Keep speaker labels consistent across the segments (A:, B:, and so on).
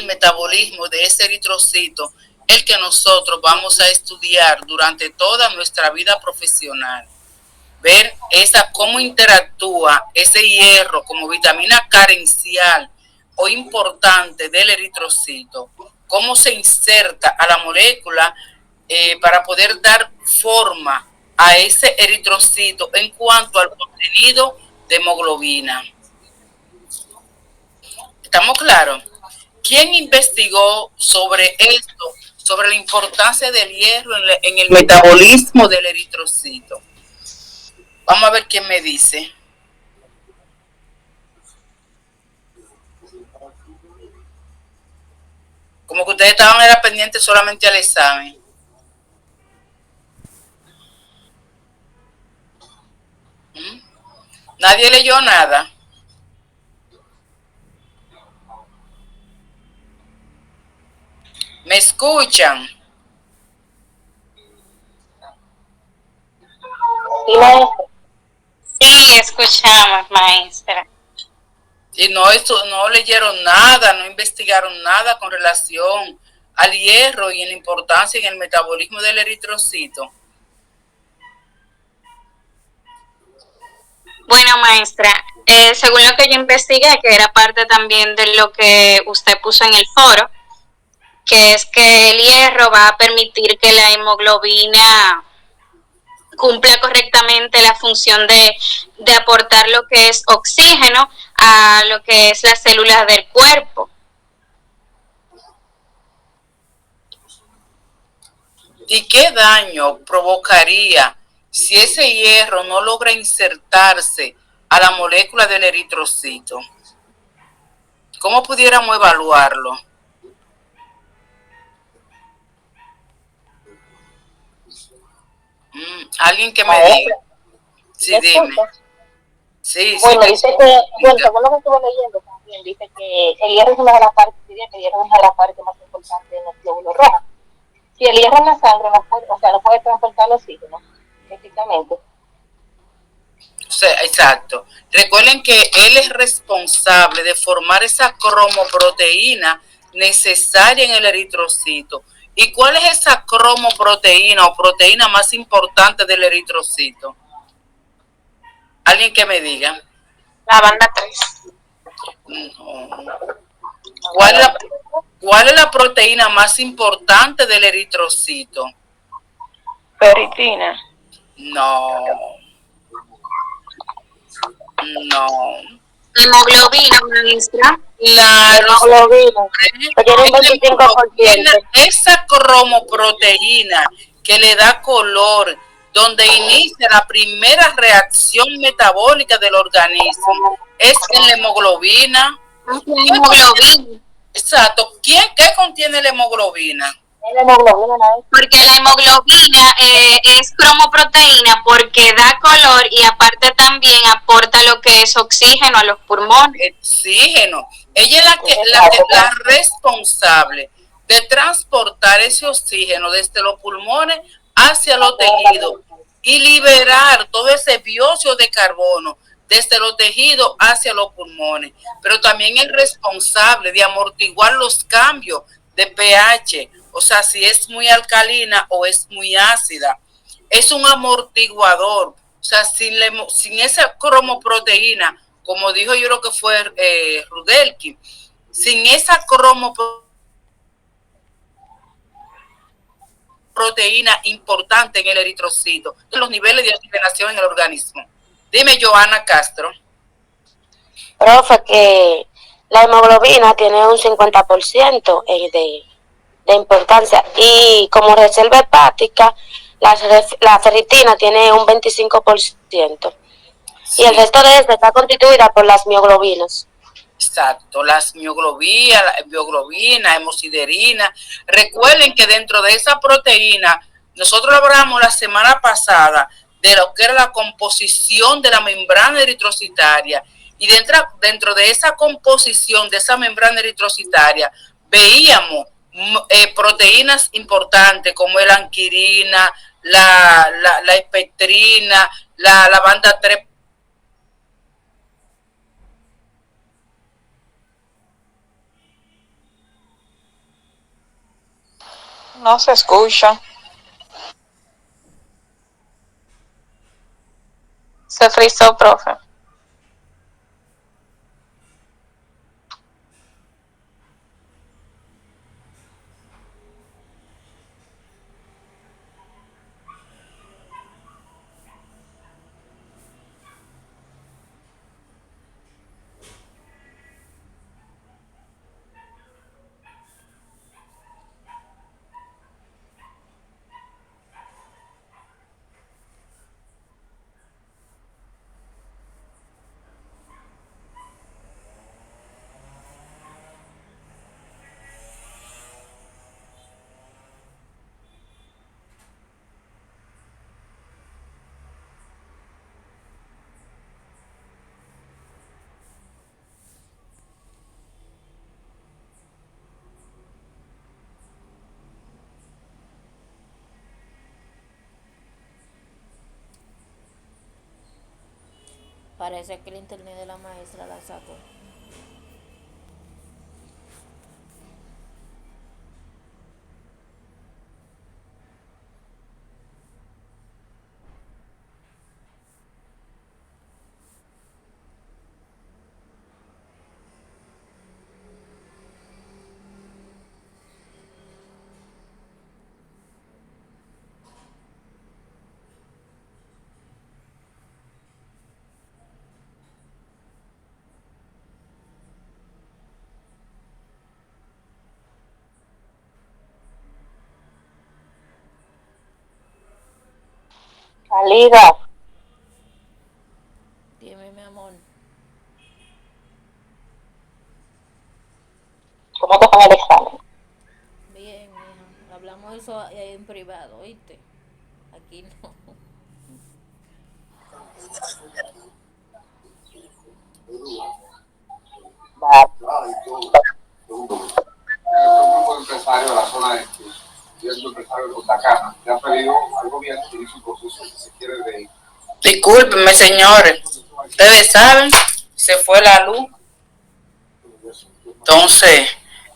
A: el metabolismo de ese eritrocito el que nosotros vamos a estudiar durante toda nuestra vida profesional. Ver cómo interactúa ese hierro como vitamina carencial o importante del eritrocito, cómo se inserta a la molécula para poder dar forma a ese eritrocito en cuanto al contenido de hemoglobina. ¿Estamos claros? ¿Quién investigó sobre esto, sobre la importancia del hierro en el metabolismo del eritrocito? Vamos a ver quién me dice. Como que ustedes estaban era pendientes solamente al examen. Nadie leyó nada. ¿Me escuchan?
B: Sí, escuchamos, maestra.
A: Y no leyeron nada, no investigaron nada con relación al hierro y en la importancia en el metabolismo del eritrocito.
B: Bueno, maestra, según lo que yo investigué, que era parte también de lo que usted puso en el foro, que es que el hierro va a permitir que la hemoglobina cumpla correctamente la función de aportar lo que es oxígeno a lo que es las células del cuerpo.
A: ¿Y qué daño provocaría si ese hierro no logra insertarse a la molécula del eritrocito? ¿Cómo pudiéramos evaluarlo? Alguien que me diga. Sí, dime. Sí,
C: bueno, dice que, bueno, según lo que estuve leyendo también, dice que el hierro es una de las partes, diría que el hierro es una de las partes más importantes en los glóbulos rojos. Si el hierro en la sangre no puede, o sea, no puede transportar el oxígeno, físicamente.
A: O sea, exacto. Recuerden que él es responsable de formar esa cromoproteína necesaria en el eritrocito. ¿Y cuál es esa cromoproteína o proteína más importante del eritrocito? ¿Alguien que me diga?
B: La banda 3.
A: No. ¿Cuál es la proteína más importante del eritrocito?
D: Ferritina.
A: No. No.
B: Hemoglobina, maestra.
A: La
C: hemoglobina. Tiene un 25%.
A: Esa cromoproteína que le da color, donde inicia la primera reacción metabólica del organismo, es en la hemoglobina. Exacto. ¿Qué contiene la hemoglobina?
B: Porque la hemoglobina es cromoproteína porque da color y aparte también aporta lo que es oxígeno a los pulmones.
A: Oxígeno. Ella es la responsable de transportar ese oxígeno desde los pulmones hacia los tejidos y liberar todo ese dióxido de carbono desde los tejidos hacia los pulmones. Pero también es responsable de amortiguar los cambios de pH, o sea, si es muy alcalina o es muy ácida. Es un amortiguador, o sea, sin esa cromoproteína, como dijo yo lo que fue Rudelki, sin esa cromoproteína importante en el eritrocito, en los niveles de oxigenación en el organismo. Dime, Joana Castro.
C: Profe, que la hemoglobina tiene un 50% de importancia y como reserva hepática, la ferritina tiene un 25%. Sí. Y el resto de esta está constituida por las mioglobinas.
A: Exacto, las mioglobina, hemosiderina. Recuerden que dentro de esa proteína, nosotros hablamos la semana pasada de lo que era la composición de la membrana eritrocitaria. Y dentro de esa composición de esa membrana eritrocitaria, veíamos proteínas importantes como la anquirina, la espectrina, la banda 3.
D: No se escucha. Se frizó, profe.
E: Parece que el internet de la maestra la sacó.
C: Salida.
E: Dime, mi amor.
C: ¿Cómo te fue el examen?
E: Bien, mija. Hablamos eso en privado, ¿oíste? Aquí no.
C: Vale.
F: Un grupo de empresarios de la zona este y es un empresario de Punta Cana le ha pedido al gobierno que inicie un proceso que se quiere de.
A: Discúlpenme, señores. Ustedes saben, se fue la luz. Entonces,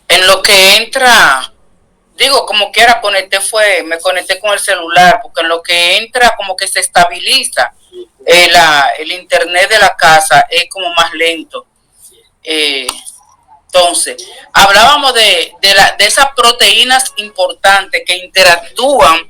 A: en lo que entra, digo, como quiera, me conecté con el celular, porque en lo que entra como que se estabiliza el internet de la casa, es como más lento. Entonces, hablábamos de esas proteínas importantes que interactúan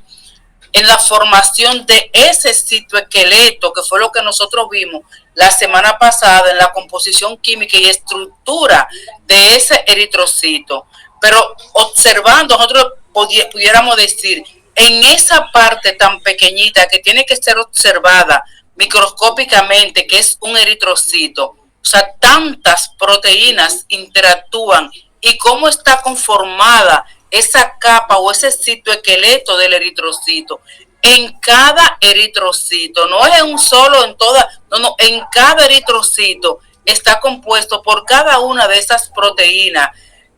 A: en la formación de ese citoesqueleto, que fue lo que nosotros vimos la semana pasada en la composición química y estructura de ese eritrocito. Pero observando, nosotros pudiéramos decir, en esa parte tan pequeñita que tiene que ser observada microscópicamente, que es un eritrocito, o sea, tantas proteínas interactúan y cómo está conformada esa capa o ese citoesqueleto del eritrocito. En cada eritrocito, no es un solo en toda, no, en cada eritrocito está compuesto por cada una de esas proteínas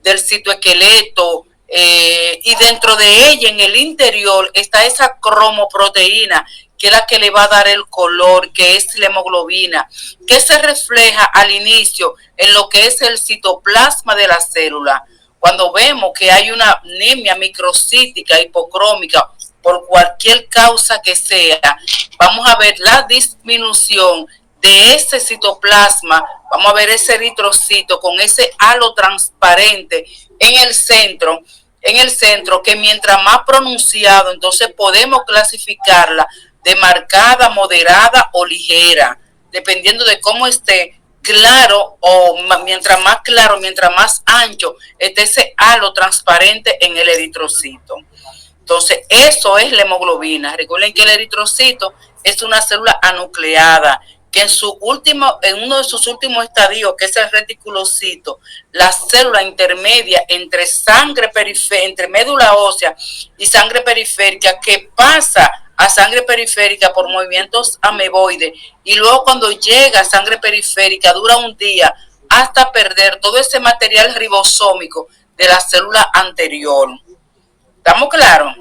A: del citoesqueleto, y dentro de ella, en el interior, está esa cromoproteína, que es la que le va a dar el color, que es la hemoglobina, que se refleja al inicio en lo que es el citoplasma de la célula. Cuando vemos que hay una anemia microcítica, hipocrómica, por cualquier causa que sea, vamos a ver la disminución de ese citoplasma, vamos a ver ese eritrocito con ese halo transparente en el centro, que mientras más pronunciado, entonces podemos clasificarla de marcada, moderada o ligera, dependiendo de cómo esté claro, o mientras más claro, mientras más ancho esté ese halo transparente en el eritrocito. Entonces, eso es la hemoglobina. Recuerden que el eritrocito es una célula anucleada, que en uno de sus últimos estadios, que es el reticulocito, la célula intermedia entre entre médula ósea y sangre periférica, que pasa a sangre periférica por movimientos ameboides, y luego cuando llega a sangre periférica dura un día hasta perder todo ese material ribosómico de la célula anterior. ¿Estamos claros?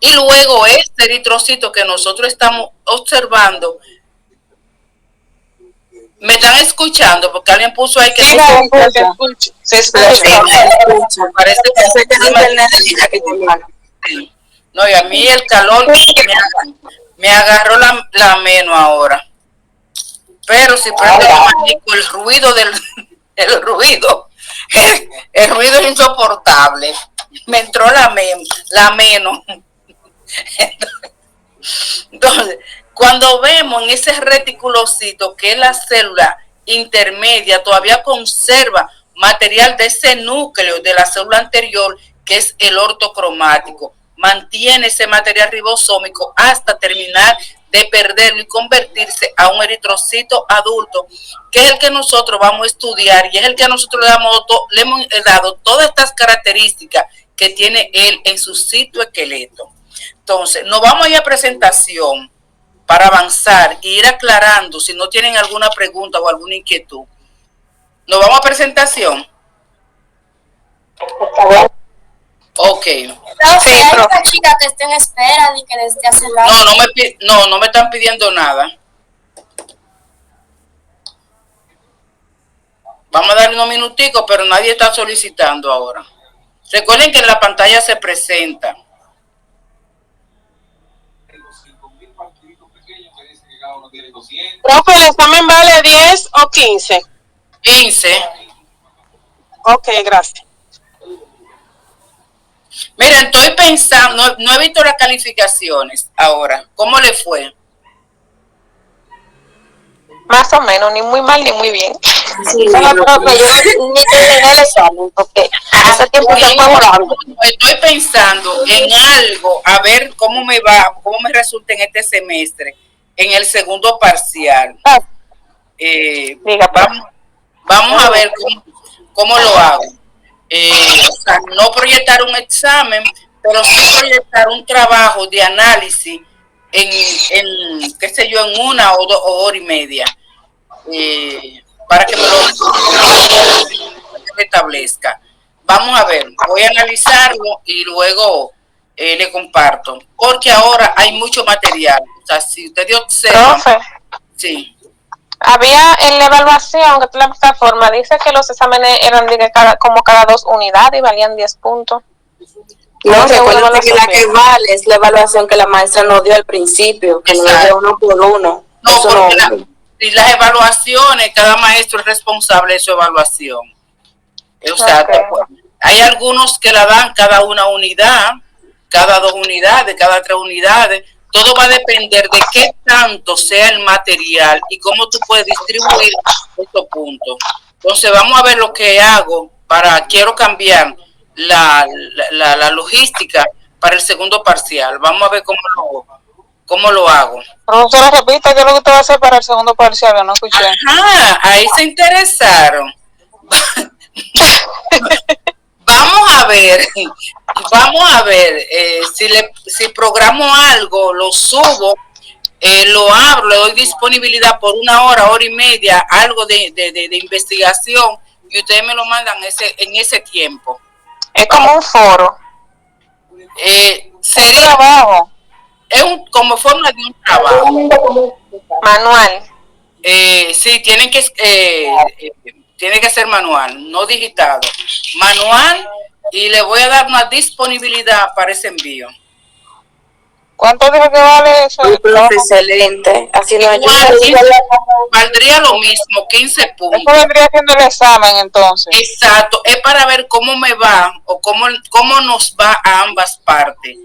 A: Y luego este eritrocito que nosotros estamos observando ¿Me están escuchando? Porque alguien puso ahí que
D: Sí,
A: no
D: se escucha. Se escucha.
A: parece que
D: Ese que no internet que te manda.
A: sí. No, y a mí el calor me agarró la meno ahora. Pero si prendo el abanico, el ruido el ruido, el ruido es insoportable. Me entró la meno. Entonces, cuando vemos en ese reticulocito que es la célula intermedia, todavía conserva material de ese núcleo de la célula anterior, que es el ortocromático. Mantiene ese material ribosómico hasta terminar de perderlo y convertirse a un eritrocito adulto, que es el que nosotros vamos a estudiar y es el que nosotros le hemos dado todas estas características que tiene él en su citoesqueleto. Entonces, nos vamos a ir a presentación para avanzar e ir aclarando si no tienen alguna pregunta o alguna inquietud. Nos vamos a presentación. Ok.
C: No, si hay una chica que esté en espera y que desde hace rato.
A: No me están pidiendo nada. Vamos a darle unos minuticos, pero nadie está solicitando ahora. Recuerden que en la pantalla se presenta.
D: Profe, ¿el examen vale 10 o 15?
A: 15.
D: Ok, gracias.
A: Miren, estoy pensando, no he visto las calificaciones ahora. ¿Cómo le fue?
D: Más o menos, ni muy mal ni muy bien.
C: Sí, no, profe, yo ni terminé el examen porque hace tiempo que estoy volando.
A: Estoy pensando en algo, a ver cómo me va, cómo me resulta en este semestre, en el segundo parcial. Vamos a ver cómo lo hago. O sea, no proyectar un examen, pero sí proyectar un trabajo de análisis en qué sé yo, en 1 o 2 horas y media, para que me lo establezca. Vamos a ver, voy a analizarlo y luego le comparto, porque ahora hay mucho material. O sea, si usted observa,
D: Profe,
A: sí.
D: había en la evaluación que la plataforma dice que los exámenes eran como cada 2 unidades y valían 10 puntos.
G: No, recuerda que la que vale es la evaluación que la maestra nos dio al principio, que nos dio 1 por 1.
A: No,
G: eso
A: porque
G: no.
A: y las evaluaciones, cada maestro es responsable de su evaluación. O sea, hay algunos que la dan cada 1 unidad, cada 2 unidades, cada 3 unidades. Todo va a depender de qué tanto sea el material y cómo tú puedes distribuir estos puntos. Entonces, vamos a ver lo que hago quiero cambiar la logística para el segundo parcial. Vamos a ver cómo lo hago.
D: Profesora, repita, ¿qué es lo que usted va a hacer para el segundo parcial? No escuché.
A: Ajá, ahí se interesaron. Vamos a ver si programo algo, lo subo, lo abro, le doy disponibilidad por 1 hora, hora y media, algo de investigación, y ustedes me lo mandan en ese tiempo.
D: Es como un foro.
A: Sería
D: un trabajo.
A: como forma de un trabajo.
D: Manual.
A: Sí, tiene que ser manual, no digitado. Manual, y le voy a dar una disponibilidad para ese envío.
D: ¿Cuánto dijo que vale eso?
G: Excelente. Así no ayuda.
A: Valdría lo mismo, 15 puntos.
D: Eso vendría siendo el examen, entonces.
A: Exacto, es para ver cómo me va o cómo nos va a ambas partes.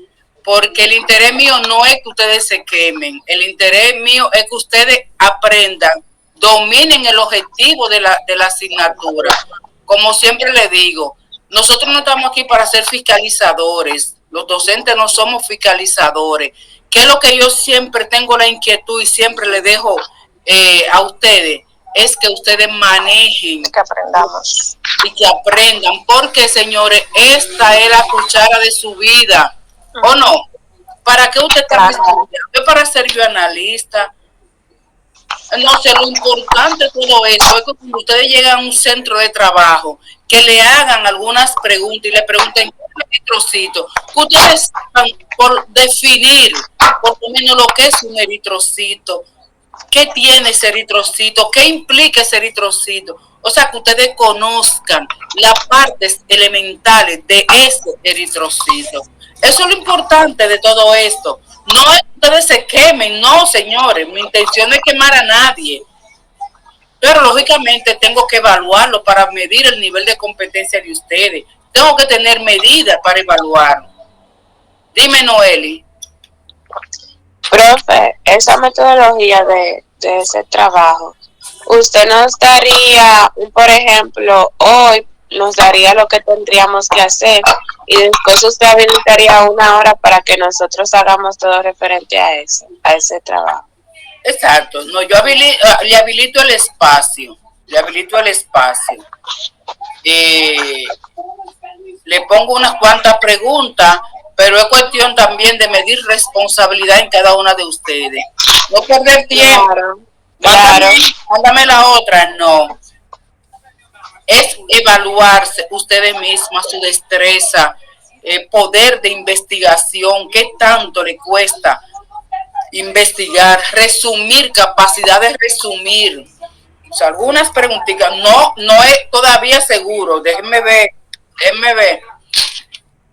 A: Porque el interés mío no es que ustedes se quemen, el interés mío es que ustedes aprendan, dominen el objetivo de la asignatura. Como siempre le digo, nosotros no estamos aquí para ser fiscalizadores, los docentes no somos fiscalizadores. ¿Qué es lo que yo siempre tengo la inquietud y siempre le dejo a ustedes? Es que ustedes manejen,
D: que aprendamos
A: y que aprendan, porque señores, esta es la cuchara de su vida. ¿O no? ¿Para qué usted está estudiando? ¿Es para ser bioanalista? No sé, lo importante de todo eso es que cuando ustedes llegan a un centro de trabajo, que le hagan algunas preguntas y le pregunten qué es eritrocito, que ustedes sepan por definir por lo menos lo que es un eritrocito, qué tiene ese eritrocito, qué implica ese eritrocito. O sea, que ustedes conozcan las partes elementales de ese eritrocito. Eso es lo importante de todo esto. No es que ustedes se quemen, no, señores. Mi intención no es quemar a nadie. Pero lógicamente tengo que evaluarlo para medir el nivel de competencia de ustedes. Tengo que tener medidas para evaluar. Dime, Noeli.
G: Profe, esa metodología de ese trabajo, usted nos daría, por ejemplo, hoy nos daría lo que tendríamos que hacer y después usted habilitaría una hora para que nosotros hagamos todo referente a eso, a ese trabajo.
A: Exacto. No, yo le habilito el espacio. Le habilito el espacio. Le pongo unas cuantas preguntas, pero es cuestión también de medir responsabilidad en cada una de ustedes. No perder tiempo.
G: Claro.
A: Mándame la otra, no. Es evaluarse ustedes mismas, su destreza, poder de investigación, qué tanto le cuesta investigar, resumir, capacidad de resumir. O sea, algunas preguntitas, no es todavía seguro, déjenme ver.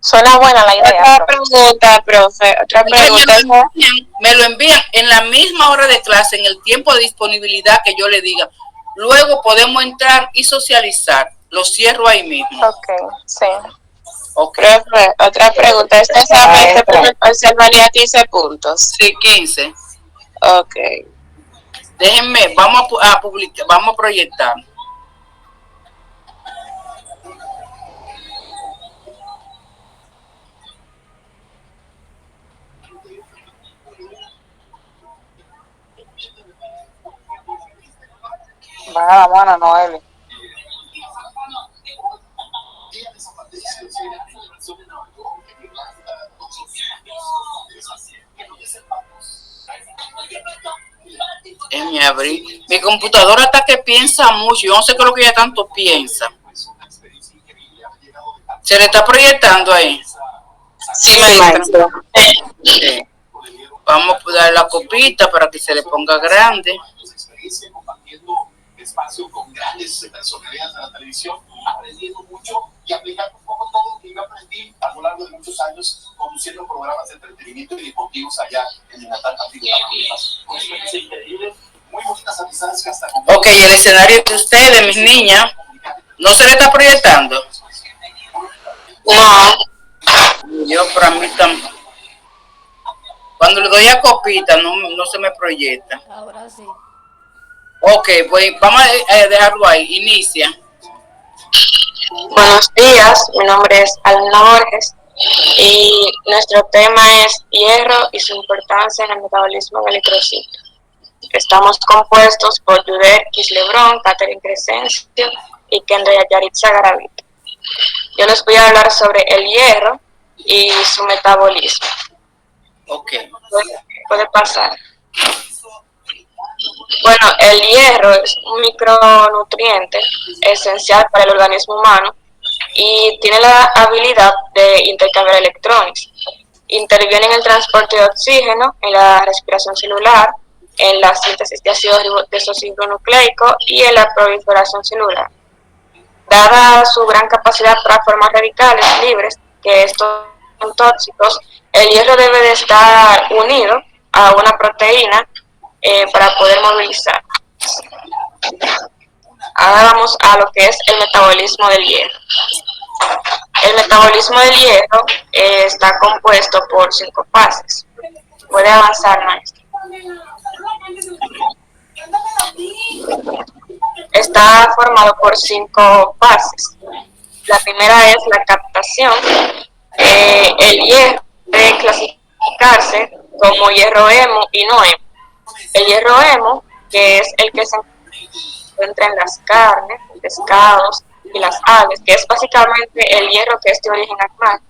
D: Suena buena la idea.
G: Otra pregunta, profe,
A: Me lo envían en la misma hora de clase, en el tiempo de disponibilidad que yo le diga. Luego podemos entrar y socializar. Lo cierro ahí mismo.
D: Ok, sí.
A: Okay.
G: Profe, otra pregunta. Este examen se valía 15 puntos.
A: Sí, 15.
G: Ok.
A: Déjenme, vamos a publicar, vamos a proyectar.
H: Baja la mano, Noeli.
A: Me abrí. Mi computadora hasta que piensa mucho. Yo no sé qué es lo que ella tanto piensa. ¿Se le está proyectando ahí?
G: Sí, maestro.
A: Sí. Vamos a dar la copita para que se le ponga grande.
F: Espacio con grandes personalidades de la televisión, aprendiendo mucho y aplicando un poco todo lo que yo aprendí a lo largo de muchos años conduciendo programas de entretenimiento y deportivos allá en mi natal Antiguo Tamaulipas. Una experiencia increíble, muy bonitas amistades que hasta con...
A: Ok, el escenario de ustedes, mis niñas, ¿no se le está proyectando?
G: No.
A: Yo para mí tampoco. Cuando le doy a copita no se me proyecta.
E: Ahora sí.
A: Ok, pues vamos a dejarlo ahí. Inicia.
C: Buenos días, mi nombre es Alana Borges y nuestro tema es hierro y su importancia en el metabolismo del eritrocito. Estamos compuestos por Judet Kislebrón, Catherine Crescencio y Kendra Yaritza Garavito. Yo les voy a hablar sobre el hierro y su metabolismo.
A: Ok.
C: Puede pasar. Bueno, el hierro es un micronutriente esencial para el organismo humano y tiene la habilidad de intercambiar electrones. Interviene en el transporte de oxígeno, en la respiración celular, en la síntesis de ácido desoxirribonucleico y en la proliferación celular. Dada su gran capacidad para formar radicales libres, que estos son tóxicos, el hierro debe de estar unido a una proteína para poder movilizar. Ahora vamos a lo que es el metabolismo del hierro. El metabolismo del hierro está compuesto por 5 fases. Puede avanzar, maestro. Está formado por 5 fases. La primera es la captación. El hierro debe clasificarse como hierro hemo y no hemo. El hierro hemo, que es el que se encuentra en las carnes, pescados y las aves, que es básicamente el hierro que es de origen animal,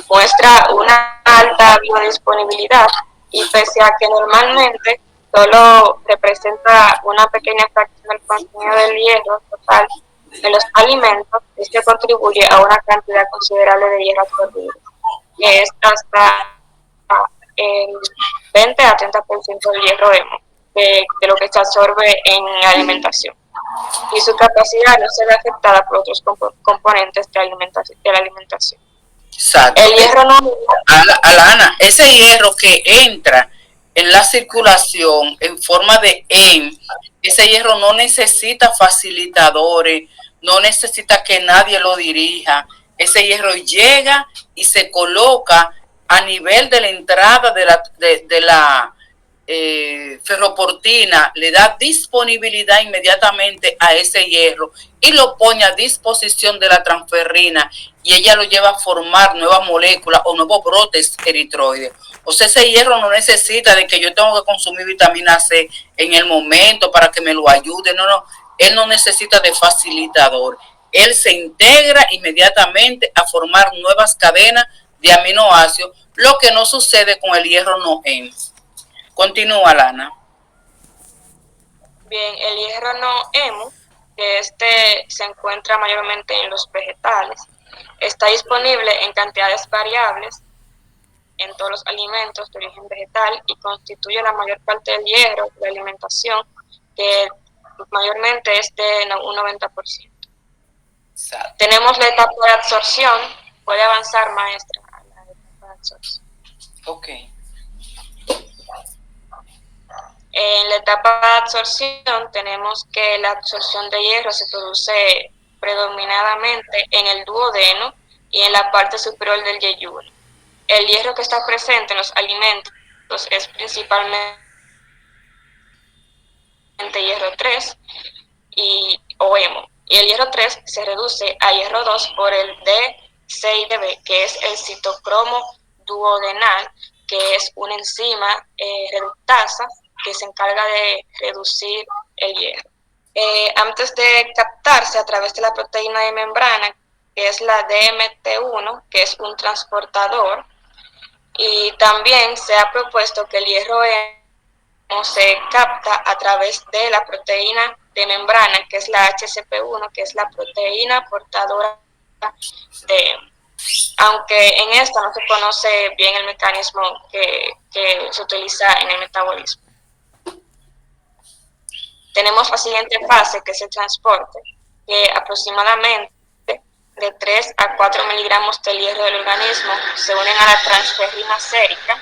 C: muestra una alta biodisponibilidad y pese a que normalmente solo representa una pequeña fracción del contenido del hierro total de los alimentos, este contribuye a una cantidad considerable de hierro absorbido, que es hasta el 20 a 30% del hierro hemo.
D: de lo que se absorbe en la alimentación. Y su capacidad no se ve afectada por otros componentes de la alimentación.
A: Exacto.
D: El hierro no...
A: Alana, ese hierro que entra en la circulación en forma de EM, ese hierro no necesita facilitadores, no necesita que nadie lo dirija. Ese hierro llega y se coloca a nivel de la entrada de la ferroportina, le da disponibilidad inmediatamente a ese hierro y lo pone a disposición de la transferrina y ella lo lleva a formar nuevas moléculas o nuevos brotes eritroides. O sea, ese hierro no necesita de que yo tengo que consumir vitamina C en el momento para que me lo ayude, no, él no necesita de facilitador. Él se integra inmediatamente a formar nuevas cadenas de aminoácidos, lo que no sucede con el hierro no EM. Continúa, Lana.
D: Bien, el hierro no hemo, que se encuentra mayormente en los vegetales, está disponible en cantidades variables en todos los alimentos de origen vegetal y constituye la mayor parte del hierro de la alimentación, que mayormente es de un 90%. Exacto. Tenemos la etapa de absorción. Puede avanzar, maestra, a la etapa de absorción.
A: Ok.
D: En la etapa de absorción tenemos que la absorción de hierro se produce predominadamente en el duodeno y en la parte superior del yeyuno. El hierro que está presente en los alimentos es principalmente hierro 3 o hemo. Y el hierro 3 se reduce a hierro 2 por el D6DB, que es el citocromo duodenal, que es una enzima reductasa que se encarga de reducir el hierro. Antes de captarse a través de la proteína de membrana, que es la DMT1, que es un transportador, y también se ha propuesto que el hierro se capta a través de la proteína de membrana, que es la HCP1, que es la proteína portadora de, aunque en esta no se conoce bien el mecanismo que se utiliza en el metabolismo. Tenemos la siguiente fase, que es el transporte, que aproximadamente de 3 a 4 miligramos del hierro del organismo se unen a la transferrina sérica,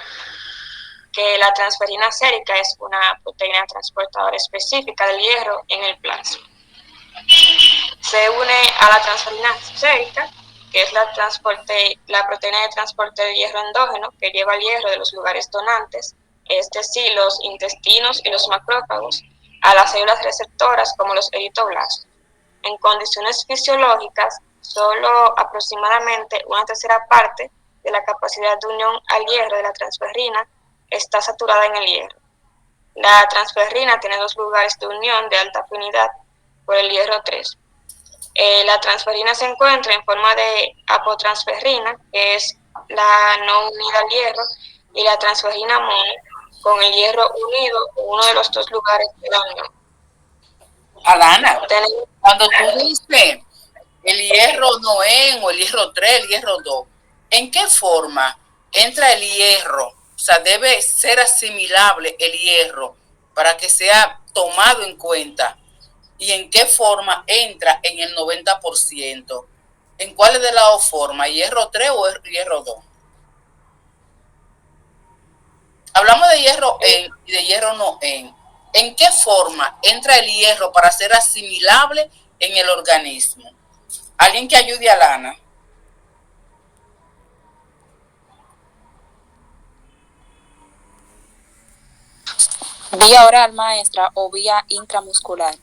D: que la transferrina sérica es una proteína transportadora específica del hierro en el plasma. Se une a la transferrina sérica, que es la proteína de transporte de hierro endógeno, que lleva el hierro de los lugares donantes, es decir, los intestinos y los macrófagos, a las células receptoras como los eritoblastos. En condiciones fisiológicas, solo aproximadamente una tercera parte de la capacidad de unión al hierro de la transferrina está saturada en el hierro. La transferrina tiene 2 lugares de unión de alta afinidad por el hierro 3. La transferrina se encuentra en forma de apotransferrina, que es la no unida al hierro, y la transferrina mono, con el hierro unido en uno de los 2 lugares de la unión.
A: Alana, cuando tú dices el hierro no EM o el hierro 3, el hierro 2, ¿en qué forma entra el hierro? O sea, debe ser asimilable el hierro para que sea tomado en cuenta. ¿Y en qué forma entra en el 90%? ¿En cuáles de las 2 formas? ¿Hierro 3 o hierro 2? Hablamos de hierro EM y de hierro no EM. ¿En qué forma entra el hierro para ser asimilable en el organismo? ¿Alguien que ayude a Lana?
H: ¿Vía oral, maestra, o vía intramuscular?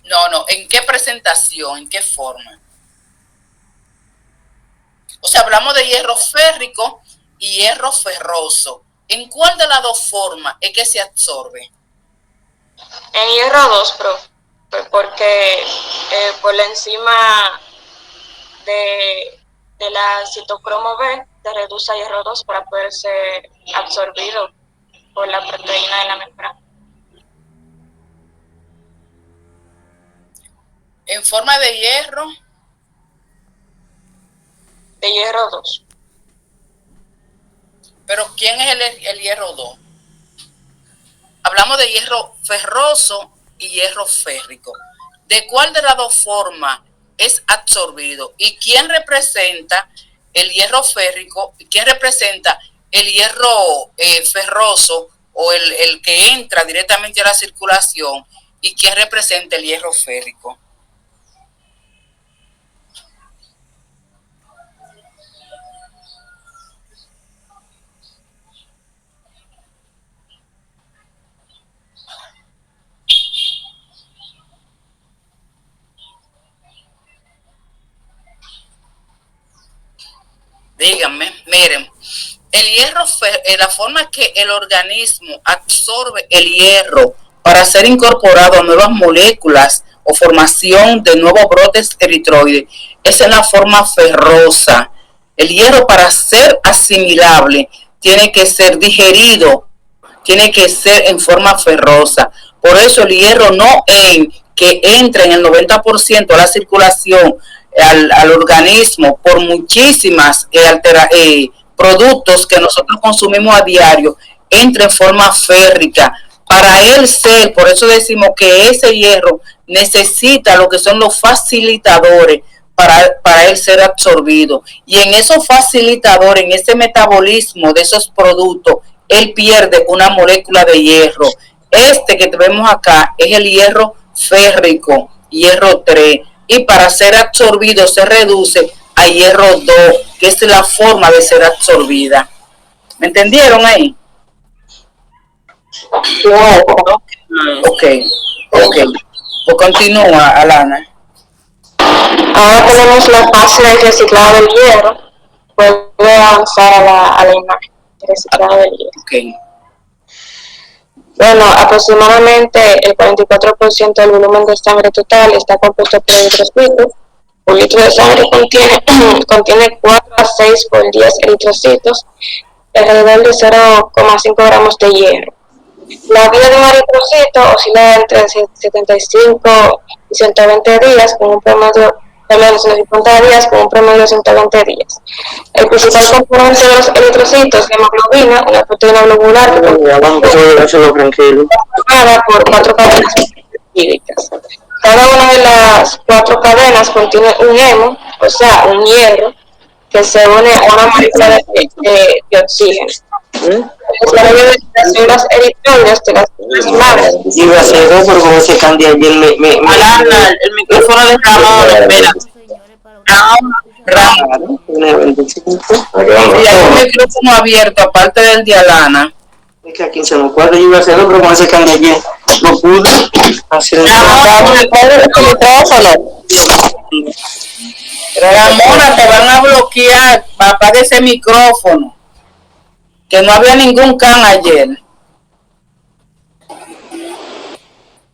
A: No, ¿en qué presentación? ¿En qué forma? O sea, hablamos de hierro férrico y hierro ferroso. ¿En cuál de las 2 formas es que se absorbe?
D: En hierro 2, profe, porque por la enzima de la citocromo B se reduce a hierro 2 para poder ser absorbido por la proteína de la membrana.
A: ¿En forma de hierro?
D: De hierro 2.
A: ¿Pero quién es el hierro 2? hablamos de hierro ferroso y hierro férrico. ¿De cuál de las dos formas es absorbido? ¿Y quién representa el hierro férrico? ¿Quién representa el hierro ferroso o el que entra directamente a la circulación? ¿Y quién representa el hierro férrico? Díganme, miren, el hierro, la forma que el organismo absorbe el hierro para ser incorporado a nuevas moléculas o formación de nuevos brotes eritroides es en la forma ferrosa. El hierro, para ser asimilable, tiene que ser digerido, tiene que ser en forma ferrosa. Por eso el hierro no que entra en el 90% a la circulación al organismo por muchísimas productos que nosotros consumimos a diario, entra en forma férrica. Para él ser, por eso decimos que ese hierro necesita lo que son los facilitadores para él ser absorbido. Y en esos facilitadores, en ese metabolismo de esos productos, él pierde una molécula de hierro. Este que vemos acá es el hierro férrico, hierro 3. Y para ser absorbido se reduce a hierro 2, que es la forma de ser absorbida. ¿Me entendieron ahí? Ok. Pues continúa, Alana.
D: Ahora tenemos la fase de reciclado del hierro. Puede avanzar a la imagen de reciclado del hierro.
A: Okay.
D: Bueno, aproximadamente el 44% del volumen de sangre total está compuesto por eritrocitos. Un litro de sangre contiene 4 a 6 por 10 eritrocitos, alrededor de 0,5 gramos de hierro. La vida de un eritrocito oscila entre 75 y 120 días, con un promedio de 150 días, con un promedio de 120 días. El principal componente de los eritrocitos es la hemoglobina, una proteína globular formada por 4 cadenas lipídicas. Cada una de las 4 cadenas contiene un hemo, o sea, un hierro, que se une a una molécula de oxígeno. El desarrollo de las células eritroides de las células madres.
I: Y me acedo por cómo se cambia ayer.
A: Alana, el micrófono de Ramón, espera. Ramón. Y hay un micrófono abierto, aparte del de Alana.
I: Es que aquí se me cuadra, yo iba a hacerlo, pero como se cambia ayer, no pude hacer el
A: Ramona, te van a bloquear, papá, de ese micrófono, que no había ningún can ayer.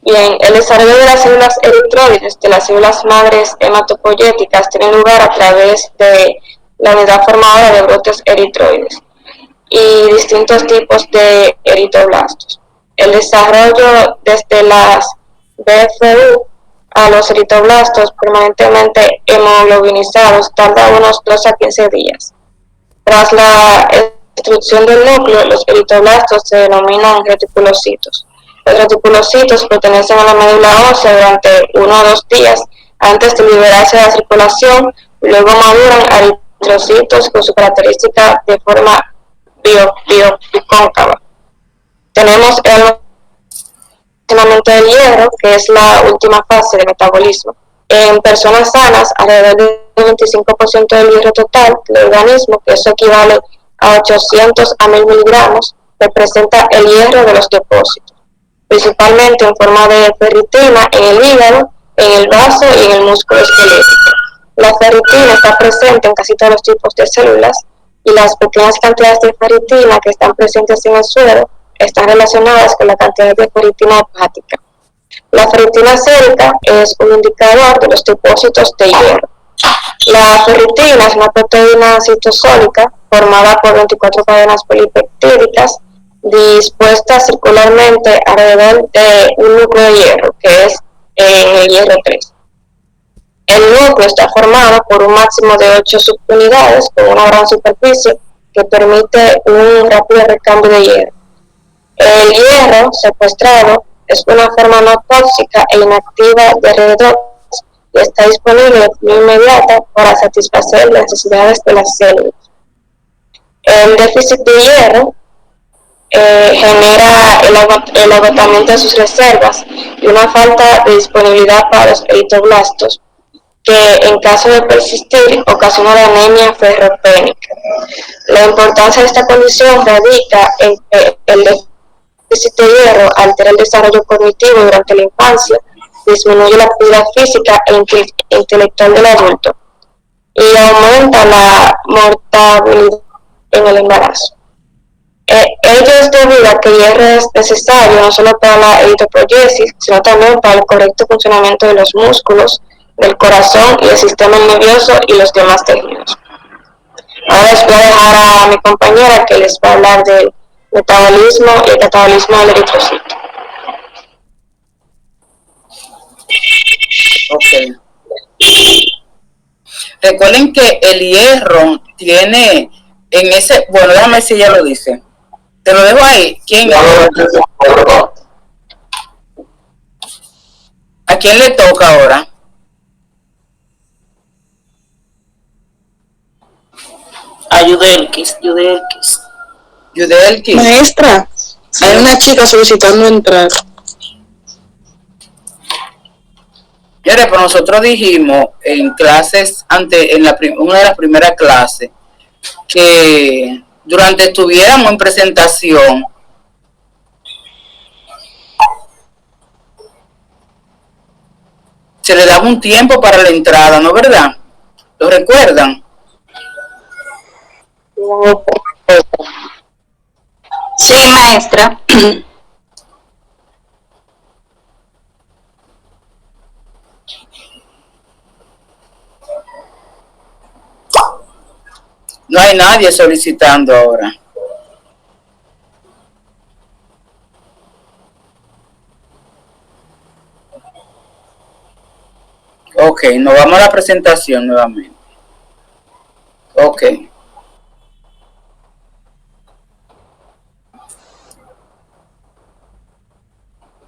D: Bien, el desarrollo de las células eritroides, de las células madres hematopoyéticas, tiene lugar a través de la unidad formadora de brotes eritroides y distintos tipos de eritroblastos. El desarrollo desde las BFU a los eritroblastos permanentemente hemoglobinizados tarda unos 2 a 15 días. Tras la destrucción del núcleo, los eritroblastos se denominan reticulocitos. Los reticulocitos pertenecen a la médula ósea durante 1 o 2 días antes de liberarse de la circulación, luego maduran a eritrocitos con su característica de forma bicóncava. Tenemos el almacenamiento del hierro, que es la última fase de metabolismo. En personas sanas, alrededor del 25% del hierro total del organismo, que eso equivale a 800 a 1000 miligramos, representa el hierro de los depósitos, principalmente en forma de ferritina en el hígado, en el vaso y en el músculo esquelético. La ferritina está presente en casi todos los tipos de células, y las pequeñas cantidades de ferritina que están presentes en el suero están relacionadas con la cantidad de ferritina hepática. La ferritina sérica es un indicador de los depósitos de hierro. La ferritina es una proteína citosólica formada por 24 cadenas polipeptídicas dispuestas circularmente alrededor de un núcleo de hierro, que es el hierro 3. El núcleo está formado por un máximo de 8 subunidades con una gran superficie que permite un rápido recambio de hierro.
C: El hierro secuestrado es una forma no tóxica e inactiva de redox y está disponible de forma inmediata para satisfacer las necesidades de las células. El déficit de hierro genera el agotamiento de sus reservas y una falta de disponibilidad para los eritroblastos, que en caso de persistir ocasiona la anemia ferropénica. La importancia de esta condición radica en que el déficit de hierro altera el desarrollo cognitivo durante la infancia, disminuye la actividad física e intelectual del adulto y aumenta la mortalidad en el embarazo. Ello es debido a que el hierro es necesario no solo para la eritropoyesis, sino también para el correcto funcionamiento de los músculos, del corazón y el sistema nervioso y los demás tejidos. Ahora les voy a dejar a mi compañera que les va a hablar del metabolismo y el catabolismo del eritrocito.
A: Ok. Recuerden que el hierro tiene en ese, bueno, déjame ver si ya lo dice. Te lo dejo ahí. ¿Quién? ¿A quién le toca ahora?
J: A Yudelkis.
K: Maestra, hay una chica solicitando entrar.
A: Señores, pues nosotros dijimos en clases, una de las primeras clases, que durante estuviéramos en presentación, se le daba un tiempo para la entrada, ¿no verdad? ¿Lo recuerdan?
B: Sí, maestra.
A: No hay nadie solicitando ahora. Ok, nos vamos a la presentación nuevamente. Ok.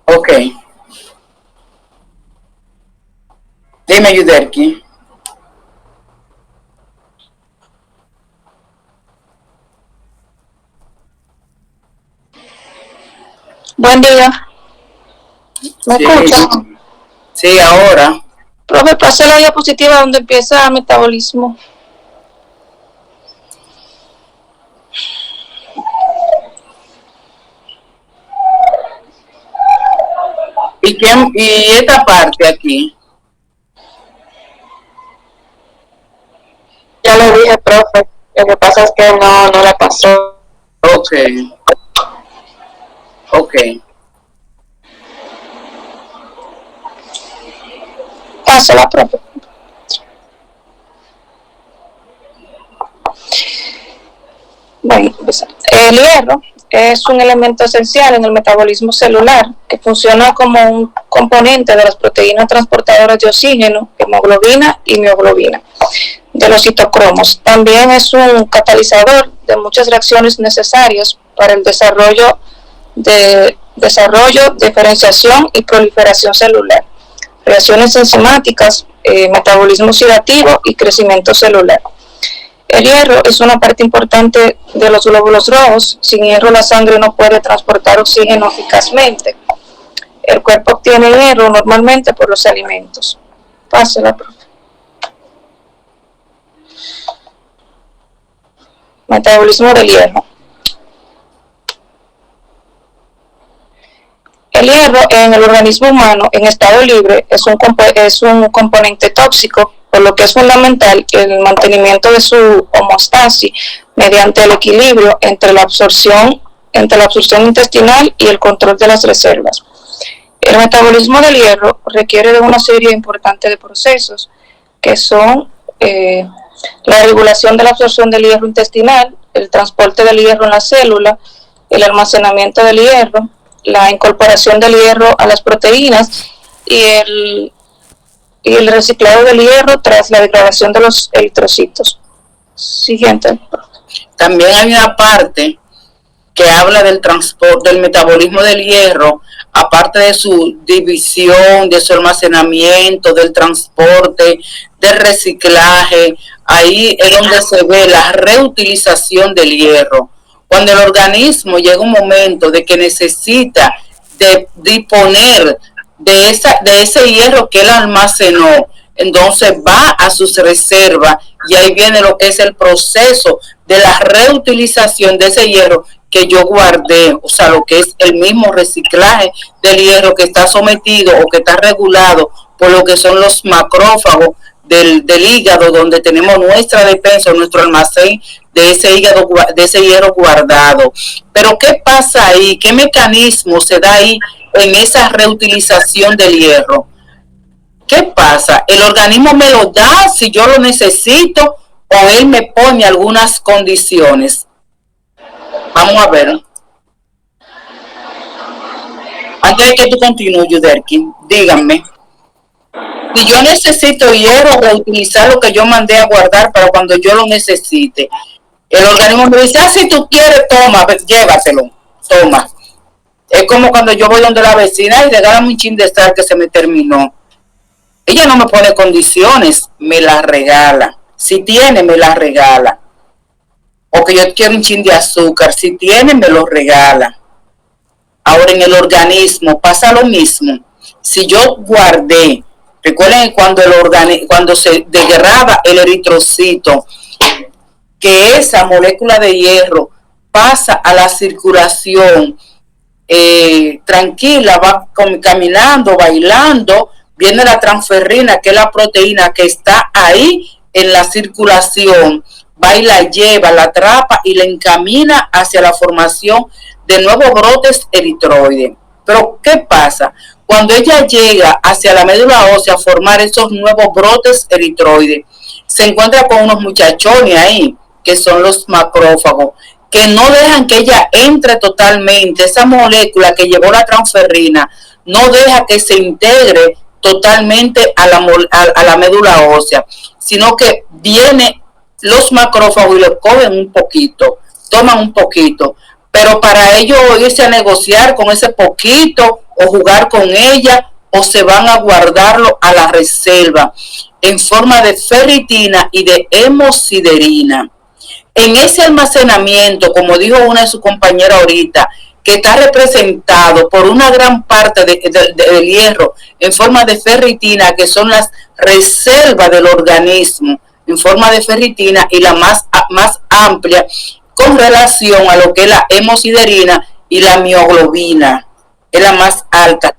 A: Ok. Dime, Yudelki.
K: Buen día. ¿Me escucha?
A: Sí, ahora.
K: Profe, pase la diapositiva donde empieza el metabolismo.
A: ¿Y esta parte aquí?
C: Ya lo dije, profe. Lo que pasa es que no la pasó.
A: Ok. Ok.
K: Pásala, profe. Bueno, pues, el hierro es un elemento esencial en el metabolismo celular que funciona como un componente de las proteínas transportadoras de oxígeno, hemoglobina y mioglobina, de los citocromos. También es un catalizador de muchas reacciones necesarias para el desarrollo, diferenciación y proliferación celular, reacciones enzimáticas, metabolismo oxidativo y crecimiento celular. El hierro es una parte importante de los glóbulos rojos. Sin hierro la sangre no puede transportar oxígeno eficazmente. El cuerpo obtiene hierro normalmente por los alimentos. Pásela, profe. Metabolismo del hierro. El hierro en el organismo humano en estado libre es un componente tóxico, por lo que es fundamental el mantenimiento de su homeostasis mediante el equilibrio entre la absorción intestinal y el control de las reservas. El metabolismo del hierro requiere de una serie importante de procesos que son la regulación de la absorción del hierro intestinal, el transporte del hierro en la célula, el almacenamiento del hierro, la incorporación del hierro a las proteínas y el reciclado del hierro tras la degradación de los eritrocitos. Siguiente.
A: También hay una parte que habla del transporte, del metabolismo del hierro, aparte de su división, de su almacenamiento, del transporte, del reciclaje, ahí es donde se ve la reutilización del hierro. Cuando el organismo llega un momento de que necesita de disponer de ese hierro que él almacenó, entonces va a sus reservas y ahí viene lo que es el proceso de la reutilización de ese hierro que yo guardé, o sea, lo que es el mismo reciclaje del hierro que está sometido o que está regulado por lo que son los macrófagos del hígado, donde tenemos nuestra despensa, nuestro almacén de ese hígado, de ese hierro guardado. Pero ¿qué pasa ahí? ¿Qué mecanismo se da ahí en esa reutilización del hierro? ¿Qué pasa? ¿El organismo me lo da si yo lo necesito o él me pone algunas condiciones? Vamos a ver. Antes de que tú continúes, Yuderkin, díganme. Si yo necesito hierro, reutilizar lo que yo mandé a guardar para cuando yo lo necesite. El organismo me dice, si tú quieres, toma, llévatelo, toma. Es como cuando yo voy donde la vecina y regálame un chin de sal que se me terminó. Ella no me pone condiciones, me la regala. Si tiene, me la regala. O que yo quiero un chin de azúcar, si tiene, me lo regala. Ahora en el organismo pasa lo mismo. Si yo guardé, recuerden cuando se degrada el eritrocito, que esa molécula de hierro pasa a la circulación tranquila, va caminando, bailando, viene la transferrina, que es la proteína que está ahí en la circulación, va y la lleva, la atrapa y la encamina hacia la formación de nuevos brotes eritroides. Pero ¿qué pasa? Cuando ella llega hacia la médula ósea a formar esos nuevos brotes eritroides, se encuentra con unos muchachones ahí, que son los macrófagos, que no dejan que ella entre totalmente, esa molécula que llevó la transferrina, no deja que se integre totalmente a la médula ósea, sino que viene los macrófagos y lo cogen un poquito, toman un poquito, pero para ellos irse a negociar con ese poquito o jugar con ella, o se van a guardarlo a la reserva en forma de ferritina y de hemosiderina. En ese almacenamiento, como dijo una de sus compañeras ahorita, que está representado por una gran parte del hierro en forma de ferritina, que son las reservas del organismo en forma de ferritina, y la más amplia con relación a lo que es la hemosiderina y la mioglobina, es la más alta.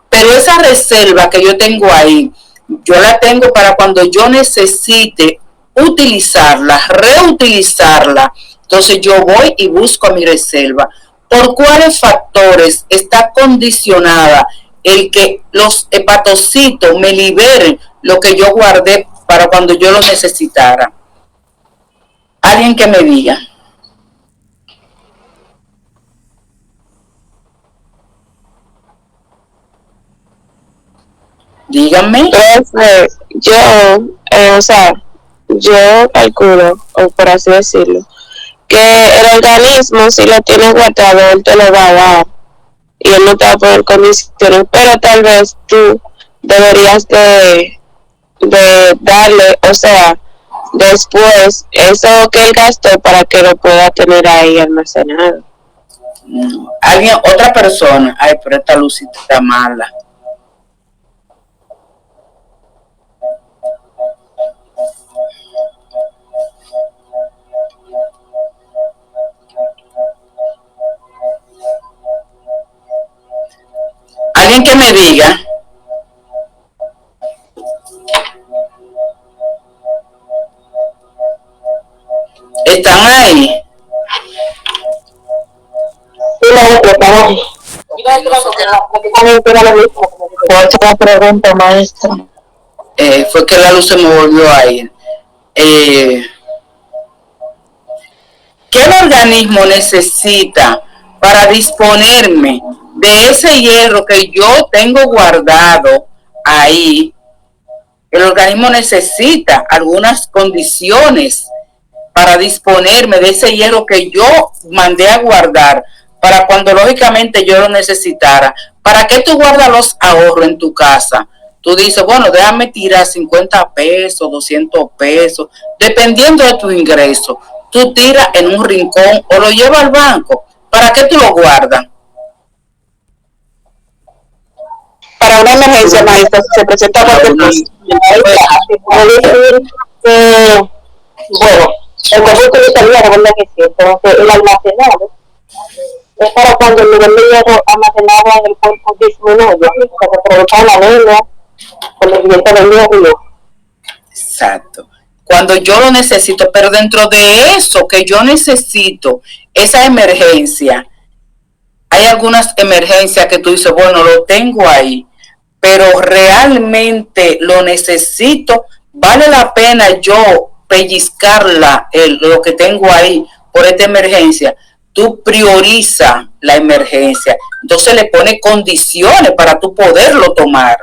A: Pero esa reserva que yo tengo ahí, yo la tengo para cuando yo necesite utilizarla, reutilizarla. Entonces yo voy y busco mi reserva. ¿Por cuáles factores está condicionada el que los hepatocitos me liberen lo que yo guardé para cuando yo lo necesitara? Alguien que me diga. Díganme.
G: Entonces, yo calculo, o por así decirlo, que el organismo, si lo tiene guardado, él te lo va a dar y él no te va a poner condiciones, pero tal vez tú deberías de darle, o sea, después eso que él gastó para que lo pueda tener ahí almacenado.
A: Alguien, otra persona. Ay, pero esta lucita está mala. Alguien que me diga. ¿Están ahí?
K: Otra pregunta, maestra.
A: Fue que la luz se me volvió a ir. ¿Qué el organismo necesita para disponerme de ese hierro que yo tengo guardado ahí? El organismo necesita algunas condiciones para disponerme de ese hierro que yo mandé a guardar para cuando lógicamente yo lo necesitara. ¿Para qué tú guardas los ahorros en tu casa? Tú dices, bueno, déjame tirar 50 pesos, 200 pesos, dependiendo de tu ingreso. Tú tiras en un rincón o lo llevas al banco. ¿Para qué tú lo guardas?
K: Para una emergencia, maestra, si se presenta cualquier cosa. Bueno, el conjunto de salida, recuerda que sí, entonces el almacenado es para cuando el nivel de hierro almacenado en el cuerpo disminuye, se provoca la anemia por el viento del hierro.
A: Exacto. Cuando yo lo necesito, pero dentro de eso que yo necesito, esa emergencia, hay algunas emergencias que tú dices, bueno, lo tengo ahí, pero realmente lo necesito, vale la pena yo pellizcarla, lo que tengo ahí por esta emergencia. Tú prioriza la emergencia, entonces le pone condiciones para tú poderlo tomar.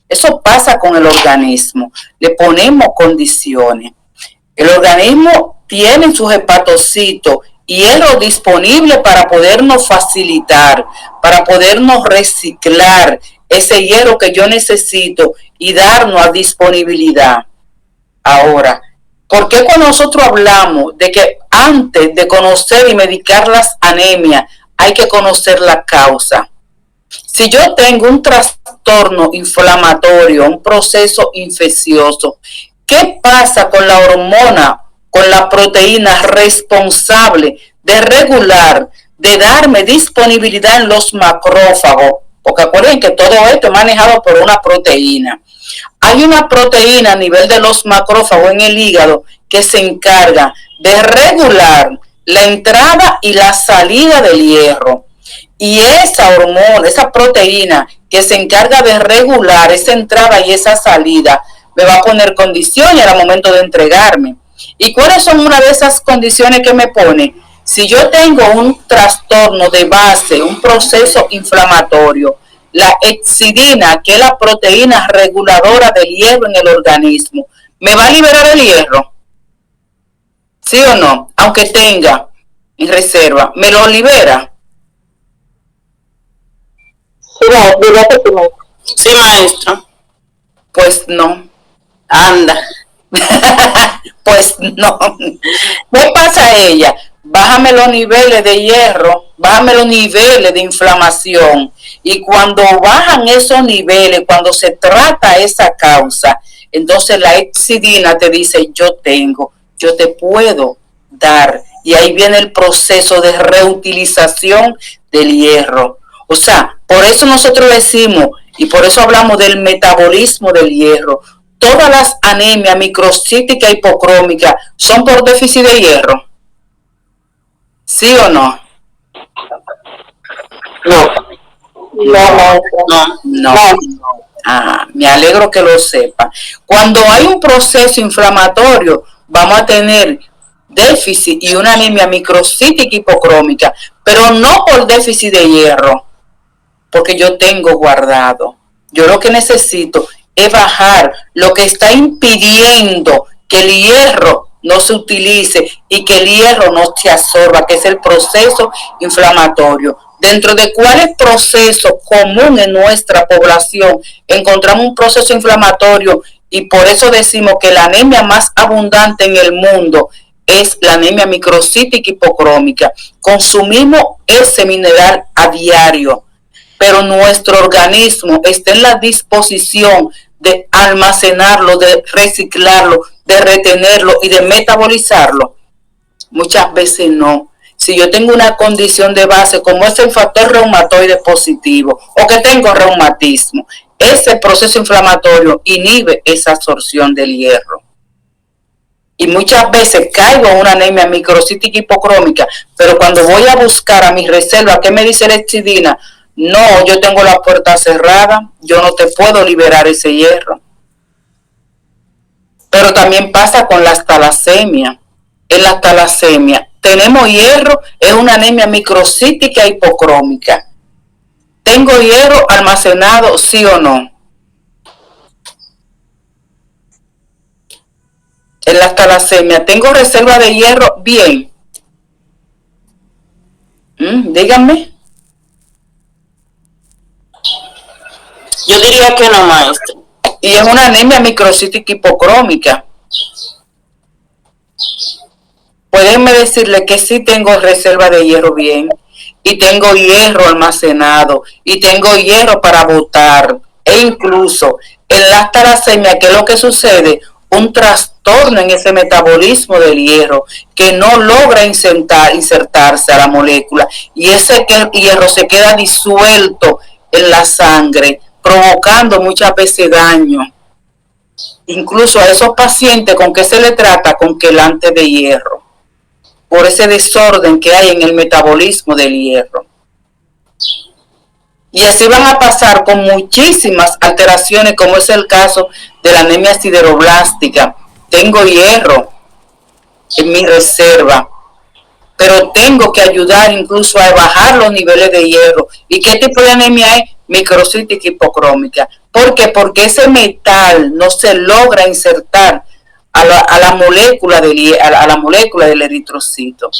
A: Eso pasa con el organismo, le ponemos condiciones. El organismo tiene sus hepatocitos y hierro disponible para podernos facilitar, para podernos reciclar ese hierro que yo necesito y darnos a disponibilidad. Ahora, ¿por qué cuando nosotros hablamos de que antes de conocer y medicar las anemias hay que conocer la causa? Si yo tengo un trastorno inflamatorio, un proceso infeccioso, ¿qué pasa con la hormona, con la proteína responsable de regular, de darme disponibilidad en los macrófagos? Porque acuérdense que todo esto es manejado por una proteína. Hay una proteína a nivel de los macrófagos en el hígado que se encarga de regular la entrada y la salida del hierro. Y esa hormona, esa proteína que se encarga de regular esa entrada y esa salida, me va a poner condiciones al momento de entregarme. ¿Y cuáles son una de esas condiciones que me pone? Si yo tengo un trastorno de base, un proceso inflamatorio, la hexidina, que es la proteína reguladora del hierro en el organismo, ¿me va a liberar el hierro? ¿Sí o no? Aunque tenga en reserva, ¿me lo libera?
J: Sí, maestra.
A: Pues no.
J: Anda.
A: Pues no. ¿Qué pasa a ella? Bájame los niveles de hierro, bájame los niveles de inflamación. Y cuando bajan esos niveles, cuando se trata esa causa, entonces la hexidina te dice, yo te puedo dar. Y ahí viene el proceso de reutilización del hierro. O sea, por eso nosotros decimos, y por eso hablamos del metabolismo del hierro. Todas las anemias microcíticas hipocrómicas son por déficit de hierro. ¿Sí o no? No. Me alegro que lo sepa. Cuando hay un proceso inflamatorio, vamos a tener déficit y una anemia microcítica hipocrómica, pero no por déficit de hierro, porque yo tengo guardado. Yo lo que necesito es bajar lo que está impidiendo que el hierro no se utilice y que el hierro no se absorba, que es el proceso inflamatorio. Dentro de cuáles procesos comunes en nuestra población encontramos un proceso inflamatorio, y por eso decimos que la anemia más abundante en el mundo es la anemia microcítica hipocrómica. Consumimos ese mineral a diario, pero nuestro organismo está en la disposición de almacenarlo, de reciclarlo, de retenerlo y de metabolizarlo. Muchas veces no. Si yo tengo una condición de base como es el factor reumatoide positivo o que tengo reumatismo, ese proceso inflamatorio inhibe esa absorción del hierro. Y muchas veces caigo en una anemia microcítica hipocrómica, pero cuando voy a buscar a mi reserva, ¿qué me dice la hexidina? No, yo tengo la puerta cerrada, yo no te puedo liberar ese hierro. Pero también pasa con las talasemias. En la talasemia tenemos hierro, es una anemia microcítica hipocrómica. ¿Tengo hierro almacenado, sí o no?
J: en la talasemia, ¿tengo reserva de hierro? Bien. Díganme.
I: Yo diría que no, maestra.
J: Y es una anemia microcítica hipocrómica. Pueden decirle que sí tengo reserva de hierro bien, y tengo hierro almacenado, y tengo hierro para botar, e incluso en la talasemia, ¿qué es lo que sucede? Un trastorno en ese metabolismo del hierro que no logra insertarse a la molécula, y ese hierro se queda disuelto en la sangre, provocando muchas veces daño. Incluso a esos pacientes, ¿con qué se le trata? Con quelante de hierro, por ese desorden que hay en el metabolismo del hierro. Y así van a pasar con muchísimas alteraciones, como es el caso de la anemia sideroblástica. Tengo hierro en mi reserva, pero tengo que ayudar incluso a bajar los niveles de hierro. ¿Y qué tipo de anemia es? Microcítica hipocrómica. ¿Por qué? Porque ese metal no se logra insertar a la molécula del eritrocito.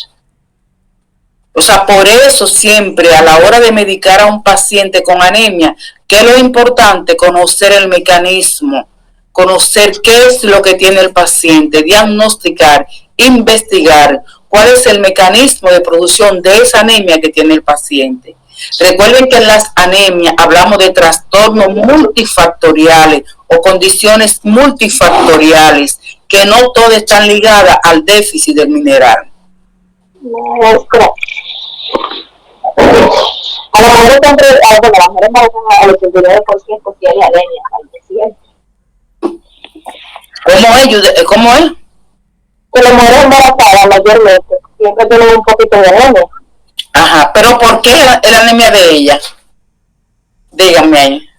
J: O sea, por eso siempre a la hora de medicar a un paciente con anemia, ¿qué es lo importante? Conocer el mecanismo, conocer qué es lo que tiene el paciente, diagnosticar, investigar cuál es el mecanismo de producción de esa anemia que tiene el paciente. Recuerden que en las anemias hablamos de trastornos multifactoriales o condiciones multifactoriales que no todas están ligadas al déficit del mineral.
C: A lo mejor siempre, las mujeres embarazan al 89% si hay anemia, al 100%.
J: ¿Cómo es?
C: Que las mujeres embarazadas mayormente siempre tienen un poquito de anemia.
J: Ajá, pero ¿por qué la anemia de ella? Díganme ahí.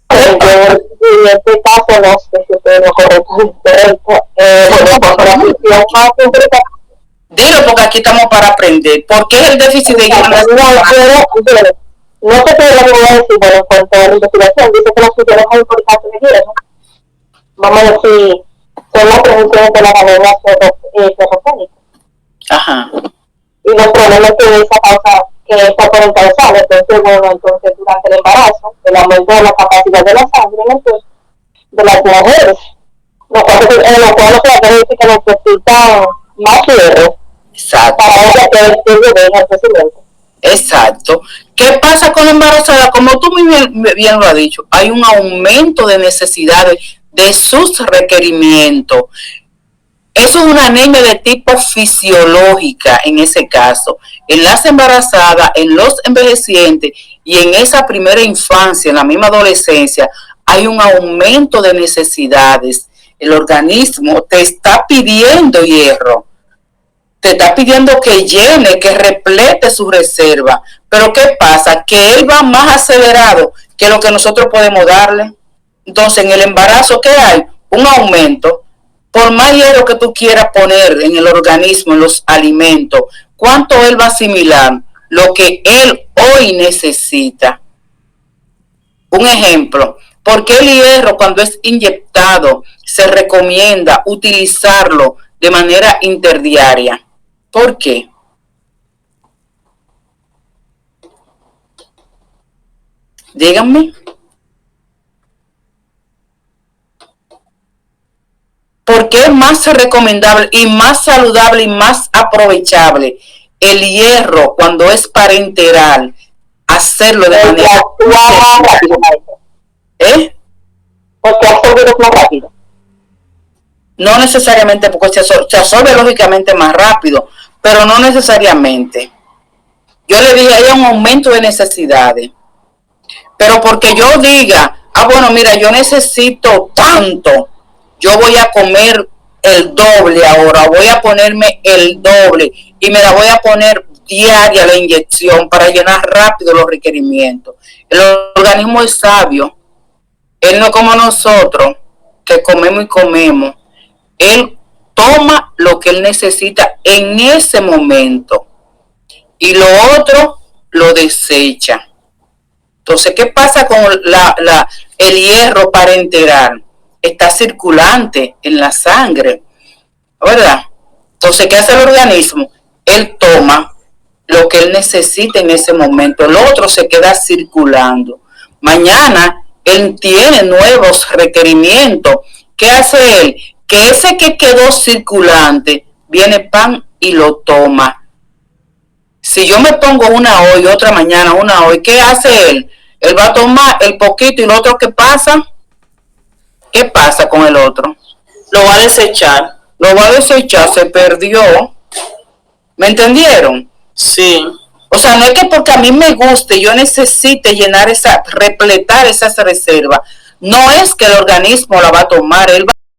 C: En este caso no sé si estoy correcto, pero por la función más complicada.
J: Dilo, porque aquí estamos para aprender. ¿Por qué el déficit de hierro?
C: No sé qué es lo que voy a decir, bueno, en cuanto a la investigación, dice que las funciones más importantes de hierro, vamos a decir, son las prevenciones de las anemias ferropénicas.
J: Ajá.
C: Y los problemas que esa causa, que está por encauzar, entonces, bueno, entonces durante el embarazo, el aumento de la capacidad de la sangre en el cuerpo de las mujeres, lo cual se dice que necesitan más hierro.
J: Exacto.
C: Para que el bebé en el crecimiento.
J: Exacto. ¿Qué pasa con la embarazada? Como tú bien lo has dicho, hay un aumento de necesidades de sus requerimientos. Eso es una anemia de tipo fisiológica en ese caso. En las embarazadas, en los envejecientes y en esa primera infancia, en la misma adolescencia, hay un aumento de necesidades. El organismo te está pidiendo hierro. Te está pidiendo que llene, que replete su reserva. Pero ¿qué pasa? Que él va más acelerado que lo que nosotros podemos darle. Entonces, en el embarazo, ¿qué hay? Un aumento. Por más hierro que tú quieras poner en el organismo, en los alimentos, ¿cuánto él va a asimilar? Lo que él hoy necesita. Un ejemplo, ¿por qué el hierro cuando es inyectado se recomienda utilizarlo de manera interdiaria? ¿Por qué? Díganme. ¿Por qué es más recomendable y más saludable y más aprovechable el hierro cuando es parenteral? Hacerlo de manera
C: más rápido. Porque absorbe más rápido.
J: No necesariamente, porque se absorbe lógicamente más rápido, pero no necesariamente. Yo le dije, hay un aumento de necesidades. Pero porque yo diga, bueno, mira, yo necesito tanto, yo voy a comer el doble ahora, voy a ponerme el doble y me la voy a poner diaria la inyección para llenar rápido los requerimientos. El organismo es sabio. Él no es como nosotros, que comemos y comemos. Él toma lo que él necesita en ese momento y lo otro lo desecha. Entonces, ¿qué pasa con el hierro parenteral? está circulante en la sangre, ¿verdad? Entonces, ¿qué hace el organismo? Él toma lo que él necesita en ese momento, el otro se queda circulando. Mañana él tiene nuevos requerimientos. ¿Qué hace él? Que ese que quedó circulante, viene pan y lo toma. Si yo me pongo una hoy, otra mañana, una hoy, ¿qué hace él? Él va a tomar el poquito y el otro, ¿qué pasa? ¿Qué pasa con el otro?
L: Lo va a desechar.
J: Lo va a desechar, se perdió. ¿Me entendieron?
L: Sí.
J: O sea, no es que porque a mí me guste, yo necesite repletar esas reservas. No es que el organismo la va a tomar, él va